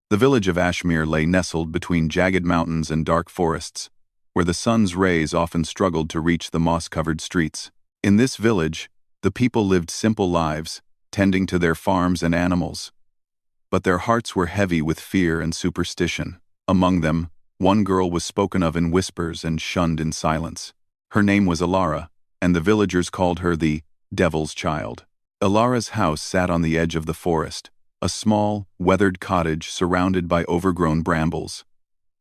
The village of Ashmere lay nestled between jagged mountains and dark forests, where the sun's rays often struggled to reach the moss-covered streets. In this village, the people lived simple lives, tending to their farms and animals. But their hearts were heavy with fear and superstition. Among them, one girl was spoken of in whispers and shunned in silence. Her name was Alara, and the villagers called her the Devil's Child. Alara's house sat on the edge of the forest, a small, weathered cottage surrounded by overgrown brambles.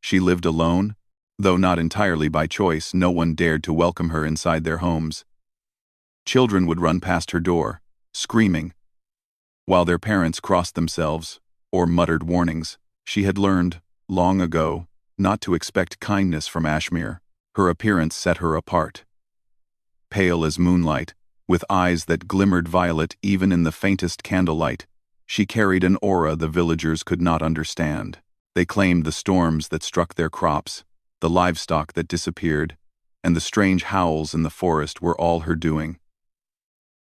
She lived alone, though not entirely by choice. No one dared to welcome her inside their homes. Children would run past her door, screaming, while their parents crossed themselves or muttered warnings. She had learned, long ago, not to expect kindness from Ashmere. Her appearance set her apart. Pale as moonlight, with eyes that glimmered violet even in the faintest candlelight, she carried an aura the villagers could not understand. They claimed the storms that struck their crops, the livestock that disappeared, and the strange howls in the forest were all her doing.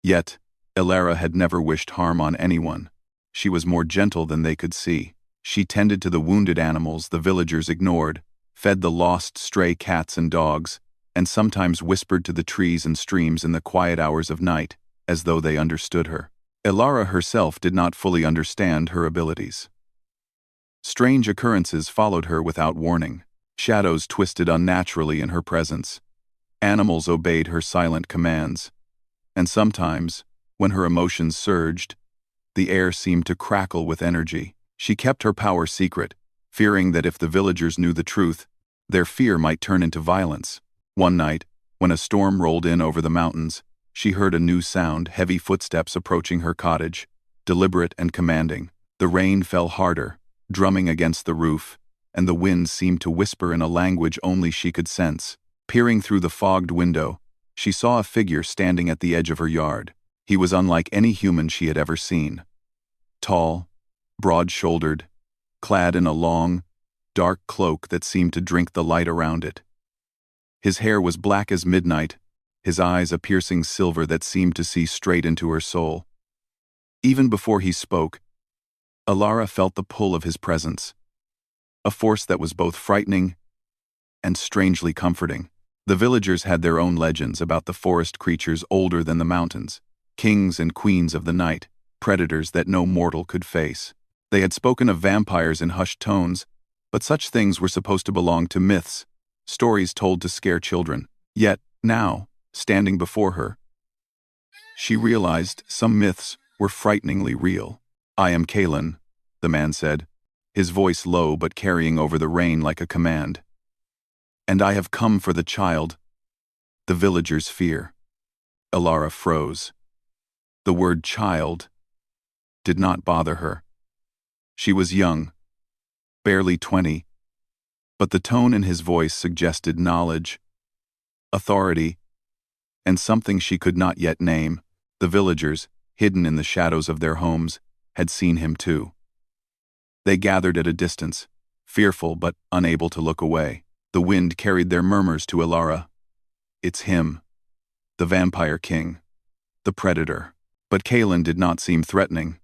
Yet, Alara had never wished harm on anyone. She was more gentle than they could see. She tended to the wounded animals the villagers ignored, fed the lost stray cats and dogs, and sometimes whispered to the trees and streams in the quiet hours of night, as though they understood her. Alara herself did not fully understand her abilities. Strange occurrences followed her without warning. Shadows twisted unnaturally in her presence. Animals obeyed her silent commands. And sometimes, when her emotions surged, the air seemed to crackle with energy. She kept her power secret, fearing that if the villagers knew the truth, their fear might turn into violence. One night, when a storm rolled in over the mountains, she heard a new sound, heavy footsteps approaching her cottage, deliberate and commanding. The rain fell harder, drumming against the roof, and the wind seemed to whisper in a language only she could sense. Peering through the fogged window, she saw a figure standing at the edge of her yard. He was unlike any human she had ever seen. Tall, broad-shouldered, clad in a long, dark cloak that seemed to drink the light around it. His hair was black as midnight, his eyes a piercing silver that seemed to see straight into her soul. Even before he spoke, Alara felt the pull of his presence, a force that was both frightening and strangely comforting. The villagers had their own legends about the forest creatures older than the mountains, kings and queens of the night, predators that no mortal could face. They had spoken of vampires in hushed tones, but such things were supposed to belong to myths, stories told to scare children. Yet, now, standing before her, she realized some myths were frighteningly real. "I am Kalen," the man said, his voice low but carrying over the rain like a command. "And I have come for the child, the villagers fear." Alara froze. The word child did not bother her. She was young, barely 20, but the tone in his voice suggested knowledge, authority, and something she could not yet name. The villagers, hidden in the shadows of their homes, had seen him too. They gathered at a distance, fearful but unable to look away. The wind carried their murmurs to Alara. "It's him, the vampire king, the predator." But Kalen did not seem threatening.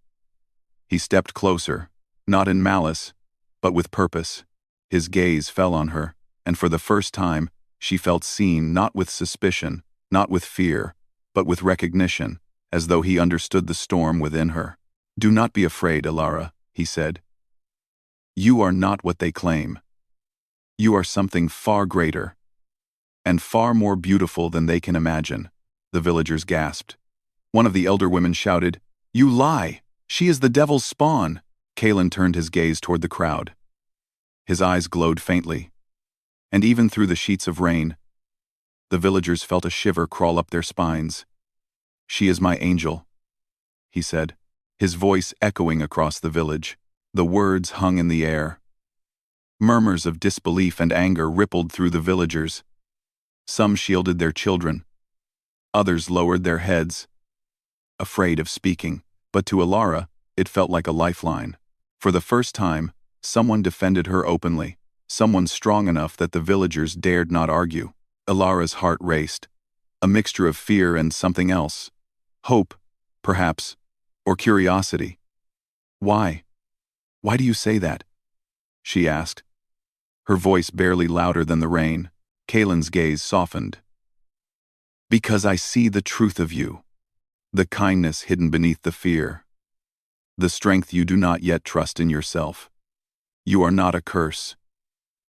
He stepped closer, not in malice, but with purpose. His gaze fell on her, and for the first time, she felt seen, not with suspicion, not with fear, but with recognition, as though he understood the storm within her. "Do not be afraid, Alara," he said. "You are not what they claim. You are something far greater, and far more beautiful than they can imagine." The villagers gasped. One of the elder women shouted, "You lie! She is the devil's spawn!" Kalen turned his gaze toward the crowd. His eyes glowed faintly, and even through the sheets of rain, the villagers felt a shiver crawl up their spines. "She is my angel," he said, his voice echoing across the village. The words hung in the air. Murmurs of disbelief and anger rippled through the villagers. Some shielded their children. Others lowered their heads, afraid of speaking. But to Alara, it felt like a lifeline. For the first time, someone defended her openly, someone strong enough that the villagers dared not argue. Alara's heart raced, a mixture of fear and something else. Hope, perhaps, or curiosity. "Why? Why do you say that?" she asked, her voice barely louder than the rain. Kaelin's gaze softened. Because I see the truth of you, the kindness hidden beneath the fear, the strength you do not yet trust in yourself. You are not a curse.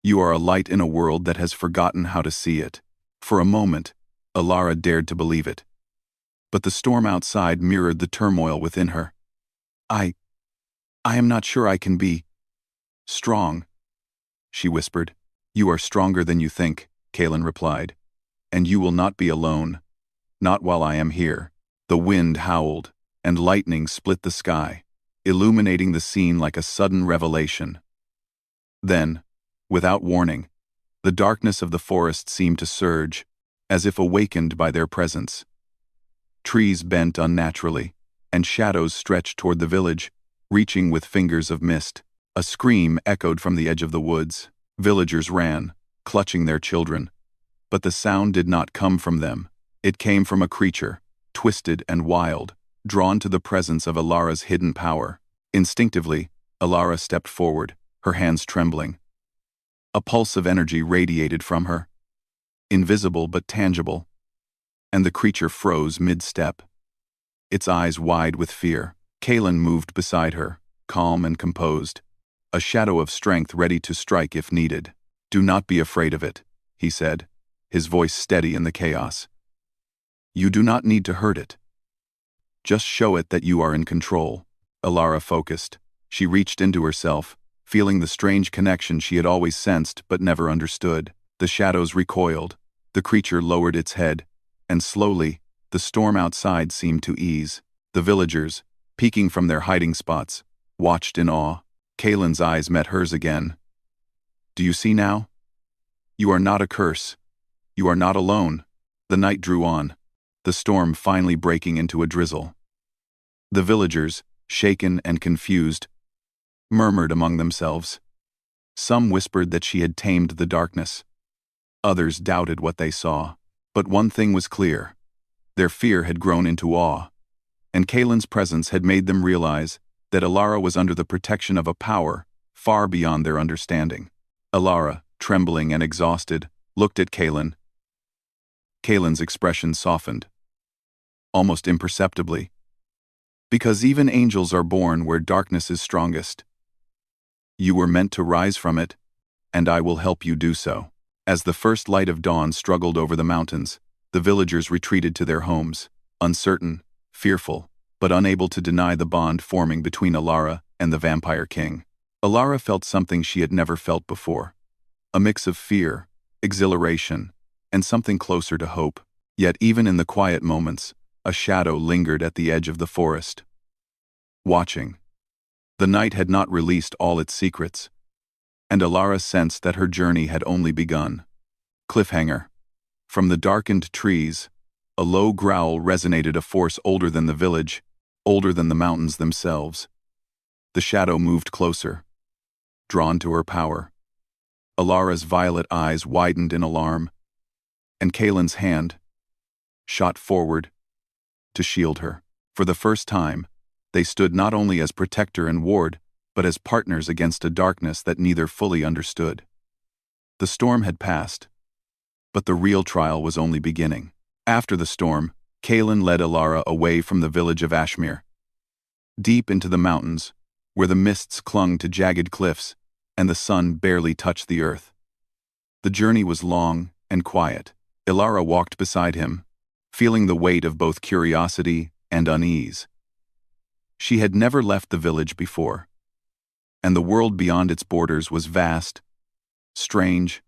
You are a light in a world that has forgotten how to see it. For a moment, Alara dared to believe it. But the storm outside mirrored the turmoil within her. I am not sure I can be strong, she whispered. You are stronger than you think, Kaelin replied. And you will not be alone. Not while I am here. The wind howled, and lightning split the sky, illuminating the scene like a sudden revelation. Then, without warning, the darkness of the forest seemed to surge, as if awakened by their presence. Trees bent unnaturally, and shadows stretched toward the village, reaching with fingers of mist. A scream echoed from the edge of the woods. Villagers ran, clutching their children. But the sound did not come from them. It came from a creature, twisted and wild, drawn to the presence of Alara's hidden power. Instinctively, Alara stepped forward, her hands trembling. A pulse of energy radiated from her, invisible but tangible, and the creature froze mid-step, its eyes wide with fear. Kaelin moved beside her, calm and composed, a shadow of strength ready to strike if needed. Do not be afraid of it, he said, his voice steady in the chaos. You do not need to hurt it. Just show it that you are in control. Alara focused. She reached into herself, feeling the strange connection she had always sensed but never understood. The shadows recoiled, the creature lowered its head, and slowly, the storm outside seemed to ease. The villagers, peeking from their hiding spots, watched in awe. Kaelin's eyes met hers again. Do you see now? You are not a curse. You are not alone. The night drew on, the storm finally breaking into a drizzle. The villagers, shaken and confused, murmured among themselves. Some whispered that she had tamed the darkness. Others doubted what they saw. But one thing was clear. Their fear had grown into awe, and Kaelin's presence had made them realize that Alara was under the protection of a power far beyond their understanding. Alara, trembling and exhausted, looked at Kaelin. Kaelin's expression softened, almost imperceptibly. Because even angels are born where darkness is strongest. You were meant to rise from it, and I will help you do so. As the first light of dawn struggled over the mountains, the villagers retreated to their homes, uncertain, fearful, but unable to deny the bond forming between Alara and the Vampire King. Alara felt something she had never felt before. A mix of fear, exhilaration, and something closer to hope. Yet even in the quiet moments, a shadow lingered at the edge of the forest. Watching. The night had not released all its secrets, and Alara sensed that her journey had only begun. Cliffhanger. From the darkened trees, a low growl resonated, a force older than the village, older than the mountains themselves. The shadow moved closer, drawn to her power. Alara's violet eyes widened in alarm, and Kaelin's hand shot forward to shield her. For the first time, they stood not only as protector and ward, but as partners against a darkness that neither fully understood. The storm had passed, but the real trial was only beginning. After the storm, Kaelin led Alara away from the village of Ashmere, deep into the mountains, where the mists clung to jagged cliffs and the sun barely touched the earth. The journey was long and quiet. Alara walked beside him, feeling the weight of both curiosity and unease. She had never left the village before, and the world beyond its borders was vast, strange,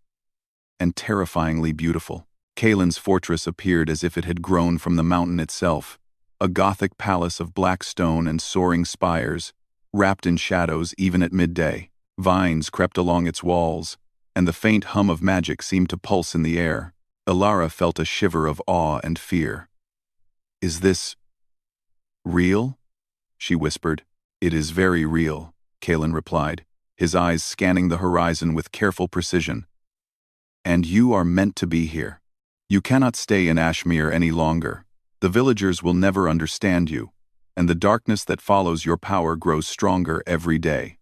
and terrifyingly beautiful. Kaelin's fortress appeared as if it had grown from the mountain itself, a Gothic palace of black stone and soaring spires, wrapped in shadows even at midday. Vines crept along its walls, and the faint hum of magic seemed to pulse in the air. Alara felt a shiver of awe and fear. Is this real? She whispered. It is very real, Kaelin replied, his eyes scanning the horizon with careful precision. And you are meant to be here. You cannot stay in Ashmere any longer. The villagers will never understand you, and the darkness that follows your power grows stronger every day.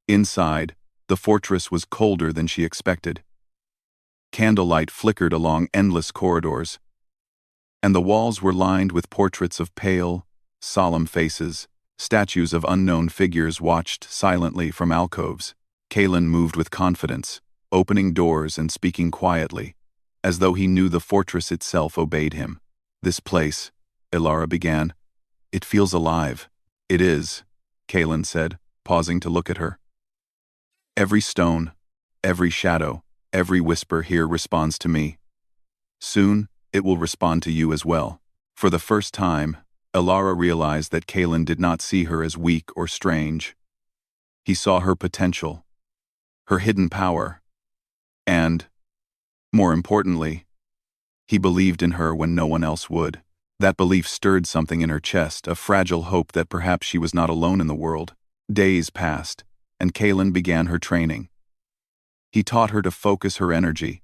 Inside, The fortress was colder than she expected. Candlelight flickered along endless corridors, and the walls were lined with portraits of pale, solemn faces. Statues of unknown figures watched silently from alcoves. Kalen moved with confidence, opening doors and speaking quietly, as though he knew the fortress itself obeyed him. "This place," Ilara began. "It feels alive." "It is," Kalen said, pausing to look at her. "Every stone, every shadow, every whisper here responds to me. Soon, it will respond to you as well." For the first time, Ilara realized that Kalen did not see her as weak or strange. He saw her potential, her hidden power, and, more importantly, he believed in her when no one else would. That belief stirred something in her chest, a fragile hope that perhaps she was not alone in the world. Days passed, and Kalen began her training. He taught her to focus her energy,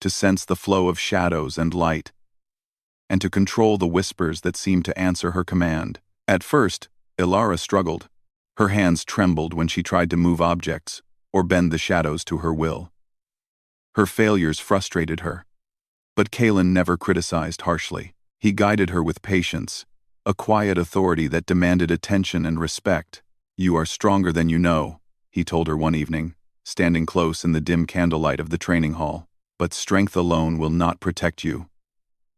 to sense the flow of shadows and light, and to control the whispers that seemed to answer her command. At first, Ilara struggled. Her hands trembled when she tried to move objects or bend the shadows to her will. Her failures frustrated her, but Kalen never criticized harshly. He guided her with patience, a quiet authority that demanded attention and respect. "You are stronger than you know," he told her one evening, standing close in the dim candlelight of the training hall. "But strength alone will not protect you.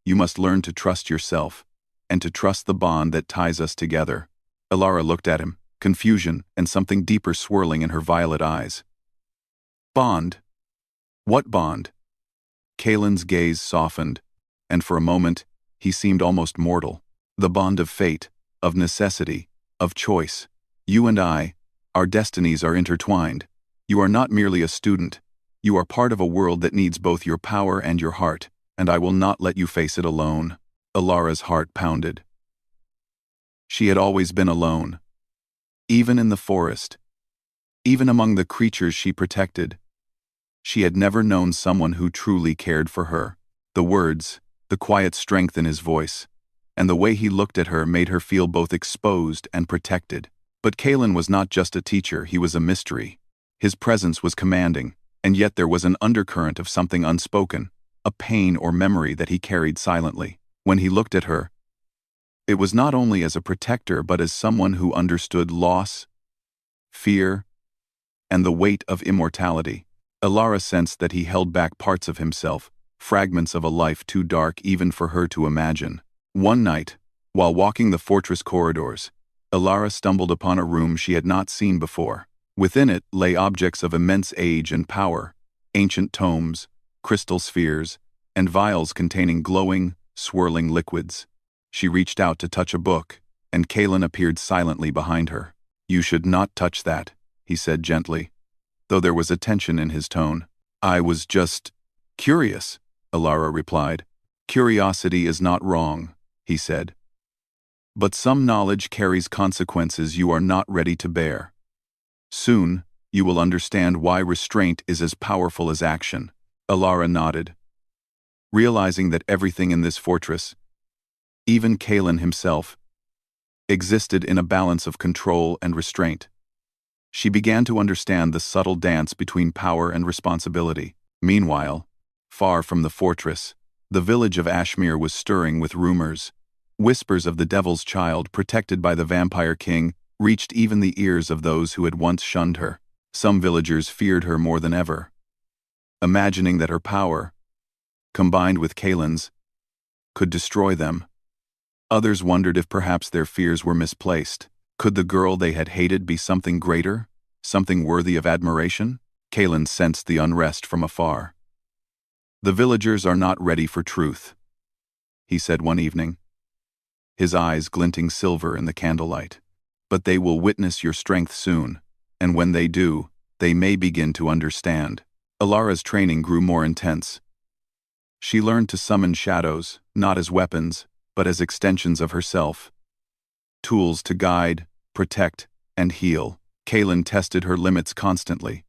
You must learn to trust yourself, and to trust the bond that ties us together." Ilara looked at him, confusion and something deeper swirling in her violet eyes. "Bond? What bond?" Kalen's gaze softened, and for a moment, he seemed almost mortal. "The bond of fate, of necessity, of choice. You and I, our destinies are intertwined. You are not merely a student. You are part of a world that needs both your power and your heart, and I will not let you face it alone." Ilara's heart pounded. She had always been alone. Even in the forest, even among the creatures she protected, she had never known someone who truly cared for her. The words, the quiet strength in his voice, and the way he looked at her made her feel both exposed and protected. But Kalen was not just a teacher, he was a mystery. His presence was commanding, and yet there was an undercurrent of something unspoken, a pain or memory that he carried silently. When he looked at her, it was not only as a protector but as someone who understood loss, fear, and the weight of immortality. Ilara sensed that he held back parts of himself, fragments of a life too dark even for her to imagine. One night, while walking the fortress corridors, Ilara stumbled upon a room she had not seen before. Within it lay objects of immense age and power, ancient tomes, crystal spheres, and vials containing glowing, swirling liquids. She reached out to touch a book, and Kalen appeared silently behind her. "You should not touch that," he said gently, though there was a tension in his tone. "I was just curious," Ilara replied. "Curiosity is not wrong," he said. "But some knowledge carries consequences you are not ready to bear. Soon, you will understand why restraint is as powerful as action." Ilara nodded, realizing that everything in this fortress, even Kalen himself, existed in a balance of control and restraint. She began to understand the subtle dance between power and responsibility. Meanwhile, far from the fortress, the village of Ashmere was stirring with rumors. Whispers of the Devil's Child, protected by the Vampire King, reached even the ears of those who had once shunned her. Some villagers feared her more than ever, imagining that her power, combined with Kalen's, could destroy them. Others wondered if perhaps their fears were misplaced. Could the girl they had hated be something greater, something worthy of admiration? Kalen sensed the unrest from afar. "The villagers are not ready for truth," he said one evening, his eyes glinting silver in the candlelight. "But they will witness your strength soon, and when they do, they may begin to understand." Ilara's training grew more intense. She learned to summon shadows, not as weapons, but as extensions of herself. Tools to guide, protect, and heal. Kalen tested her limits constantly,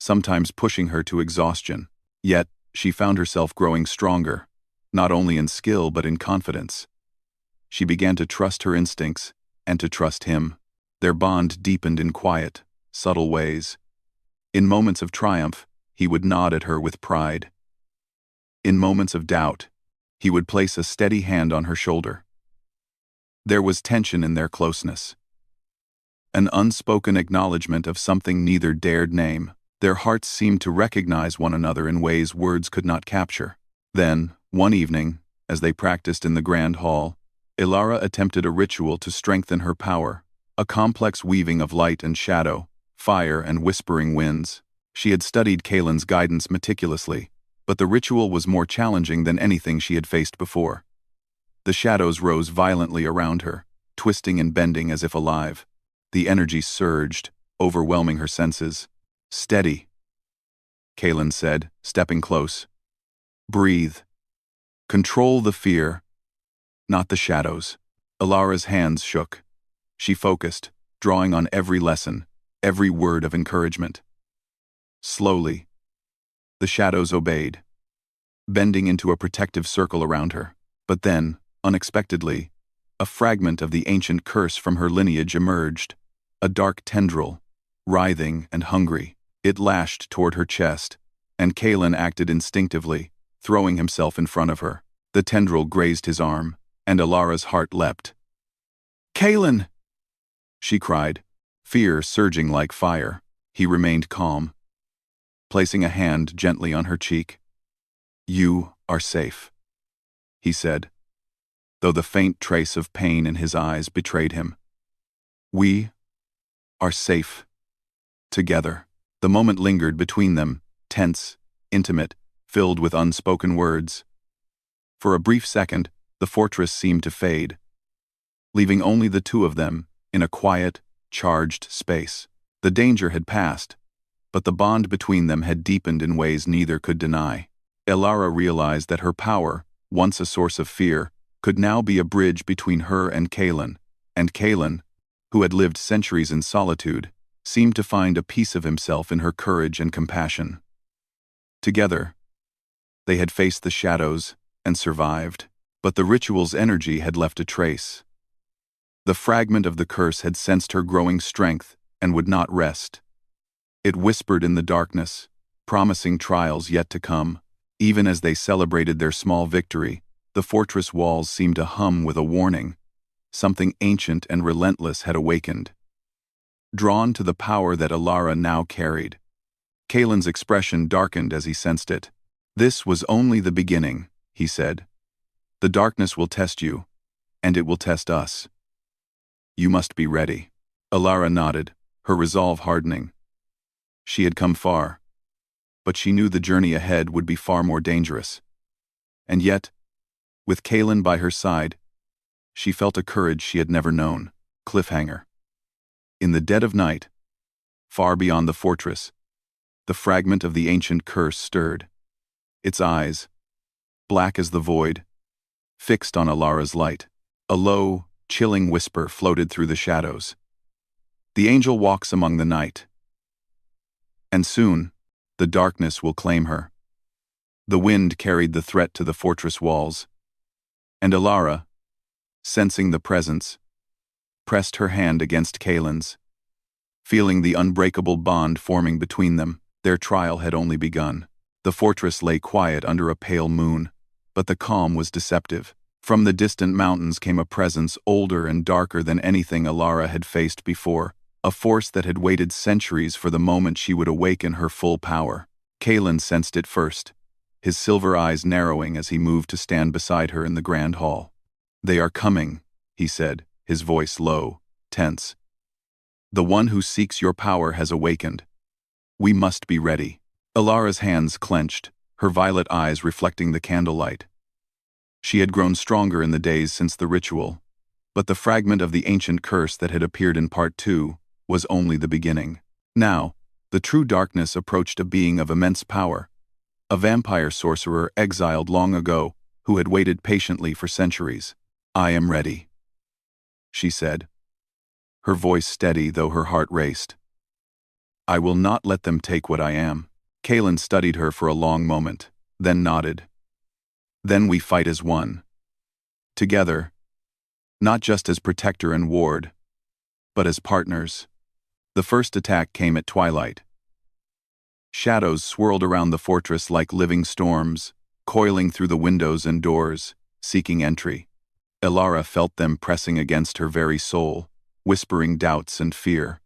sometimes pushing her to exhaustion. Yet, she found herself growing stronger, not only in skill but in confidence. She began to trust her instincts, and to trust him. Their bond deepened in quiet, subtle ways, In moments of triumph, he would nod at her with pride. In moments of doubt, he would place a steady hand on her shoulder. There was tension in their closeness. An unspoken acknowledgement of something neither dared name. Their hearts seemed to recognize one another in ways words could not capture. Then, one evening, as they practiced in the grand hall, Ilara attempted a ritual to strengthen her power, a complex weaving of light and shadow, fire and whispering winds. She had studied Kaelin's guidance meticulously, but the ritual was more challenging than anything she had faced before. The shadows rose violently around her, twisting and bending as if alive. The energy surged, overwhelming her senses. "Steady," Kaelin said, stepping close. "Breathe. Control the fear, not the shadows." Ilara's hands shook. She focused, drawing on every lesson, every word of encouragement. Slowly, the shadows obeyed, bending into a protective circle around her. But then, unexpectedly, a fragment of the ancient curse from her lineage emerged, a dark tendril, writhing and hungry. It lashed toward her chest, and Kaelin acted instinctively, throwing himself in front of her. The tendril grazed his arm, and Ilara's heart leapt. "Kaelin!" she cried, fear surging like fire. He remained calm, placing a hand gently on her cheek. "You are safe," he said, though the faint trace of pain in his eyes betrayed him. "We are safe together." The moment lingered between them, tense, intimate, filled with unspoken words. For a brief second, the fortress seemed to fade, leaving only the two of them in a quiet, charged space. The danger had passed, but the bond between them had deepened in ways neither could deny. Ilara realized that her power, once a source of fear, could now be a bridge between her and Kaelin, who had lived centuries in solitude, seemed to find a piece of himself in her courage and compassion. Together, they had faced the shadows and survived, but the ritual's energy had left a trace. The fragment of the curse had sensed her growing strength and would not rest. It whispered in the darkness, promising trials yet to come. Even as they celebrated their small victory, the fortress walls seemed to hum with a warning. Something ancient and relentless had awakened. Drawn to the power that Ilara now carried, Kaelin's expression darkened as he sensed it. "This was only the beginning," he said. "The darkness will test you, and it will test us. You must be ready." Ilara nodded, her resolve hardening. She had come far, but she knew the journey ahead would be far more dangerous. And yet, with Kaelin by her side, she felt a courage she had never known. Cliffhanger. In the dead of night, far beyond the fortress, the fragment of the ancient curse stirred. Its eyes, black as the void, fixed on Ilara's light. A low, chilling whisper floated through the shadows. "The angel walks among the night, and soon the darkness will claim her." The wind carried the threat to the fortress walls, and Ilara, sensing the presence, pressed her hand against Kaelin's. Feeling the unbreakable bond forming between them, their trial had only begun. The fortress lay quiet under a pale moon, but the calm was deceptive. From the distant mountains came a presence older and darker than anything Ilara had faced before, a force that had waited centuries for the moment she would awaken her full power. Kaelin sensed it first, his silver eyes narrowing as he moved to stand beside her in the grand hall. "They are coming," he said, his voice low, tense. "The one who seeks your power has awakened. We must be ready." Ilara's hands clenched, her violet eyes reflecting the candlelight. She had grown stronger in the days since the ritual, but the fragment of the ancient curse that had appeared in Part 2 was only the beginning. Now, the true darkness approached a being of immense power, a vampire sorcerer exiled long ago who had waited patiently for centuries. "I am ready," she said, her voice steady though her heart raced. "I will not let them take what I am." Kaelin studied her for a long moment, then nodded. "Then we fight as one. Together, not just as protector and ward, but as partners." The first attack came at twilight. Shadows swirled around the fortress like living storms, coiling through the windows and doors, seeking entry. Elara felt them pressing against her very soul, whispering doubts and fear.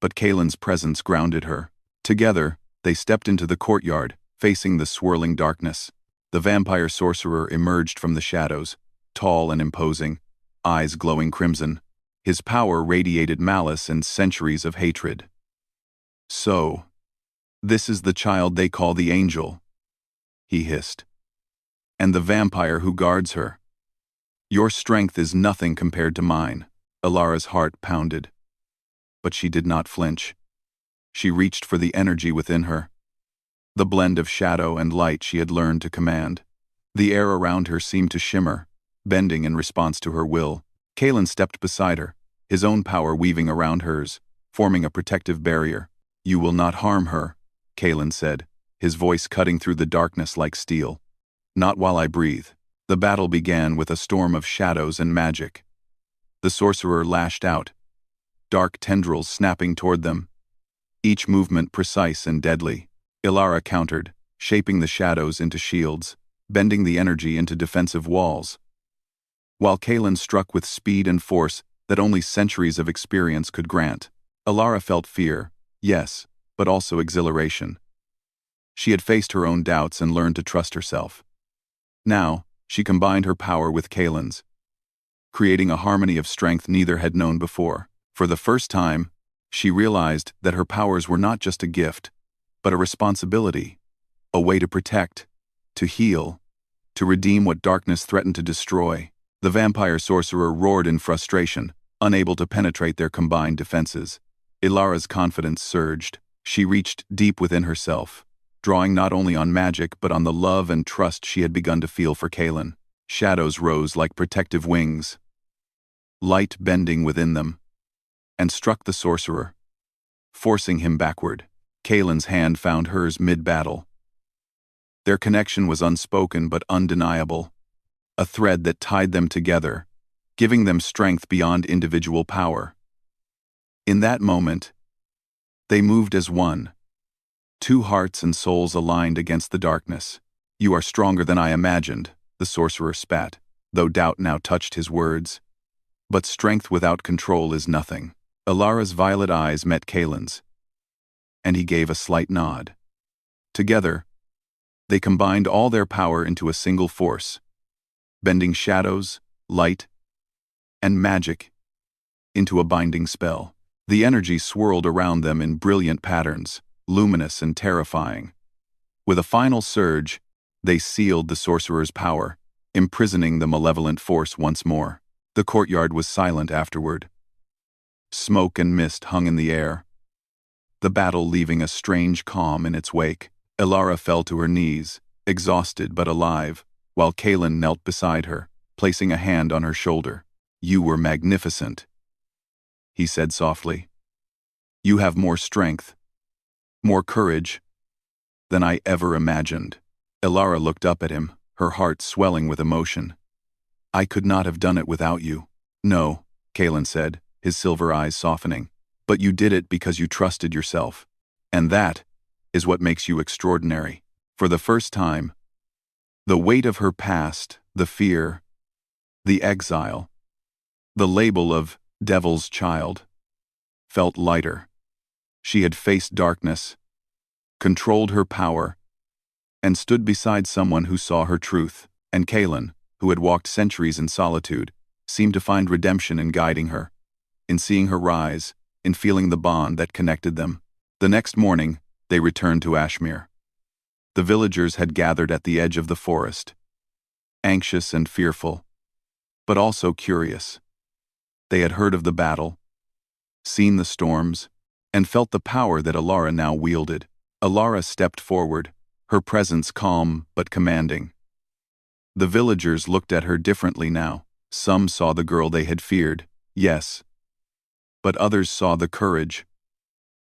But Kaelin's presence grounded her. Together, they stepped into the courtyard, facing the swirling darkness. The vampire sorcerer emerged from the shadows, tall and imposing, eyes glowing crimson. His power radiated malice and centuries of hatred. "So, this is the child they call the Angel," he hissed. "And the vampire who guards her. Your strength is nothing compared to mine." Elara's heart pounded. But she did not flinch. She reached for the energy within her, the blend of shadow and light she had learned to command. The air around her seemed to shimmer, bending in response to her will. Kaelin stepped beside her, his own power weaving around hers, forming a protective barrier. "You will not harm her," Kaelin said, his voice cutting through the darkness like steel. "Not while I breathe." The battle began with a storm of shadows and magic. The sorcerer lashed out, dark tendrils snapping toward them, each movement precise and deadly. Elara countered, shaping the shadows into shields, bending the energy into defensive walls. While Kaelin struck with speed and force that only centuries of experience could grant, Elara felt fear, yes, but also exhilaration. She had faced her own doubts and learned to trust herself. Now, she combined her power with Kaelin's, creating a harmony of strength neither had known before. For the first time, she realized that her powers were not just a gift, but a responsibility, a way to protect, to heal, to redeem what darkness threatened to destroy. The vampire sorcerer roared in frustration, unable to penetrate their combined defenses. Elara's confidence surged. She reached deep within herself, drawing not only on magic but on the love and trust she had begun to feel for Kaelin. Shadows rose like protective wings, light bending within them, and struck the sorcerer, forcing him backward. Kaelin's hand found hers mid-battle. Their connection was unspoken but undeniable, a thread that tied them together, giving them strength beyond individual power. In that moment, they moved as one, two hearts and souls aligned against the darkness. "You are stronger than I imagined," the sorcerer spat, though doubt now touched his words. "But strength without control is nothing." Elara's violet eyes met Kaelin's, and he gave a slight nod. Together, they combined all their power into a single force, bending shadows, light, and magic into a binding spell. The energy swirled around them in brilliant patterns, luminous and terrifying. With a final surge, they sealed the sorcerer's power, imprisoning the malevolent force once more. The courtyard was silent afterward. Smoke and mist hung in the air, the battle leaving a strange calm in its wake. Elara fell to her knees, exhausted but alive, while Kaelin knelt beside her, placing a hand on her shoulder. "You were magnificent," he said softly. "You have more strength, more courage, than I ever imagined." Elara looked up at him, her heart swelling with emotion. "I could not have done it without you." "No," Kaelin said, his silver eyes softening. "But you did it because you trusted yourself. And that is what makes you extraordinary." For the first time, the weight of her past, the fear, the exile, the label of Devil's Child, felt lighter. She had faced darkness, controlled her power, and stood beside someone who saw her truth. And Kaelin, who had walked centuries in solitude, seemed to find redemption in guiding her, in seeing her rise, in feeling the bond that connected them. The next morning, they returned to Ashmere. The villagers had gathered at the edge of the forest, anxious and fearful, but also curious. They had heard of the battle, seen the storms, and felt the power that Elara now wielded. Elara stepped forward, her presence calm but commanding. The villagers looked at her differently now. Some saw the girl they had feared, yes, but others saw the courage,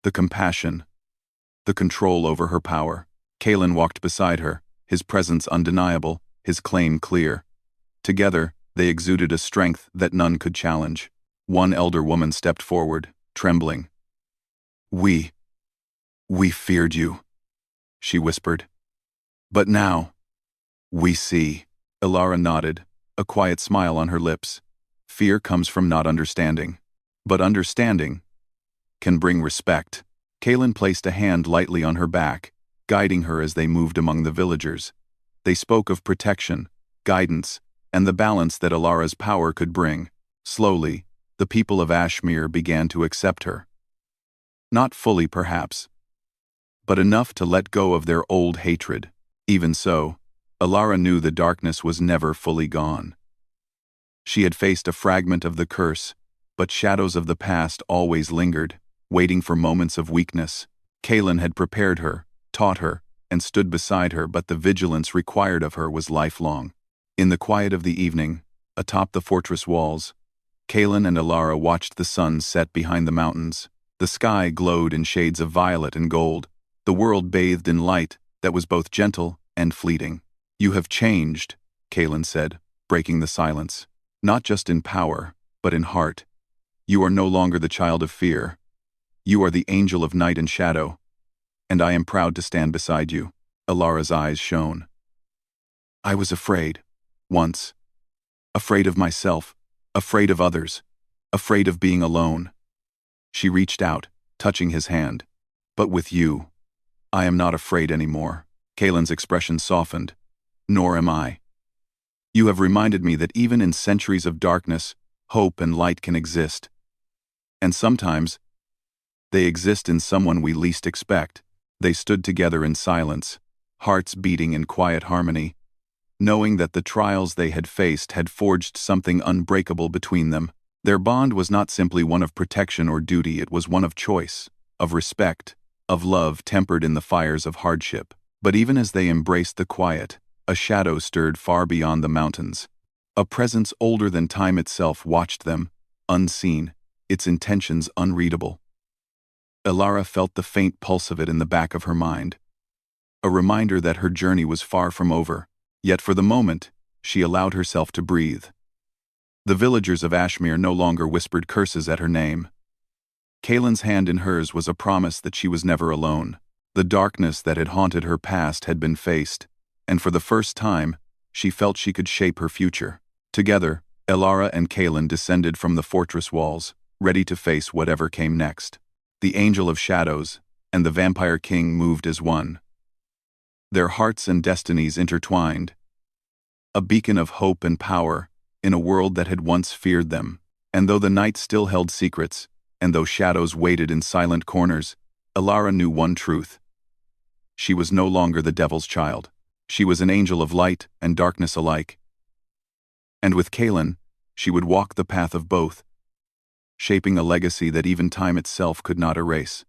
the compassion, the control over her power. Kaelin walked beside her, his presence undeniable, his claim clear. Together, they exuded a strength that none could challenge. One elder woman stepped forward, trembling. We feared you," she whispered. But now, we see. Elara nodded, a quiet smile on her lips. Fear comes from not understanding. But understanding can bring respect. Kaelin placed a hand lightly on her back, guiding her as they moved among the villagers. They spoke of protection, guidance, and the balance that Elara's power could bring. Slowly, the people of Ashmere began to accept her. Not fully, perhaps, but enough to let go of their old hatred. Even so, Elara knew the darkness was never fully gone. She had faced a fragment of the curse, but shadows of the past always lingered, waiting for moments of weakness. Kaelin had prepared her, taught her, and stood beside her, but the vigilance required of her was lifelong. In the quiet of the evening, atop the fortress walls, Kaelin and Elara watched the sun set behind the mountains. The sky glowed in shades of violet and gold, the world bathed in light that was both gentle and fleeting. "You have changed," Kaelin said, breaking the silence. "Not just in power, but in heart. You are no longer the child of fear. You are the angel of night and shadow, and I am proud to stand beside you." Elara's eyes shone. "I was afraid, once. Afraid of myself, afraid of others, afraid of being alone." She reached out, touching his hand. "But with you, I am not afraid anymore." Kaelin's expression softened. "Nor am I. You have reminded me that even in centuries of darkness, hope and light can exist. And sometimes, they exist in someone we least expect." They stood together in silence, hearts beating in quiet harmony, knowing that the trials they had faced had forged something unbreakable between them. Their bond was not simply one of protection or duty, it was one of choice, of respect, of love tempered in the fires of hardship. But even as they embraced the quiet, a shadow stirred far beyond the mountains. A presence older than time itself watched them, unseen, its intentions unreadable. Elara felt the faint pulse of it in the back of her mind. A reminder that her journey was far from over, yet for the moment, she allowed herself to breathe. The villagers of Ashmere no longer whispered curses at her name. Kaelin's hand in hers was a promise that she was never alone. The darkness that had haunted her past had been faced, and for the first time, she felt she could shape her future. Together, Elara and Kaelin descended from the fortress walls, ready to face whatever came next. The Angel of Shadows and the Vampire King moved as one, their hearts and destinies intertwined, a beacon of hope and power in a world that had once feared them. And though the night still held secrets, and though shadows waited in silent corners, Elara knew one truth. She was no longer the devil's child. She was an angel of light and darkness alike. And with Kaelin, she would walk the path of both, shaping a legacy that even time itself could not erase.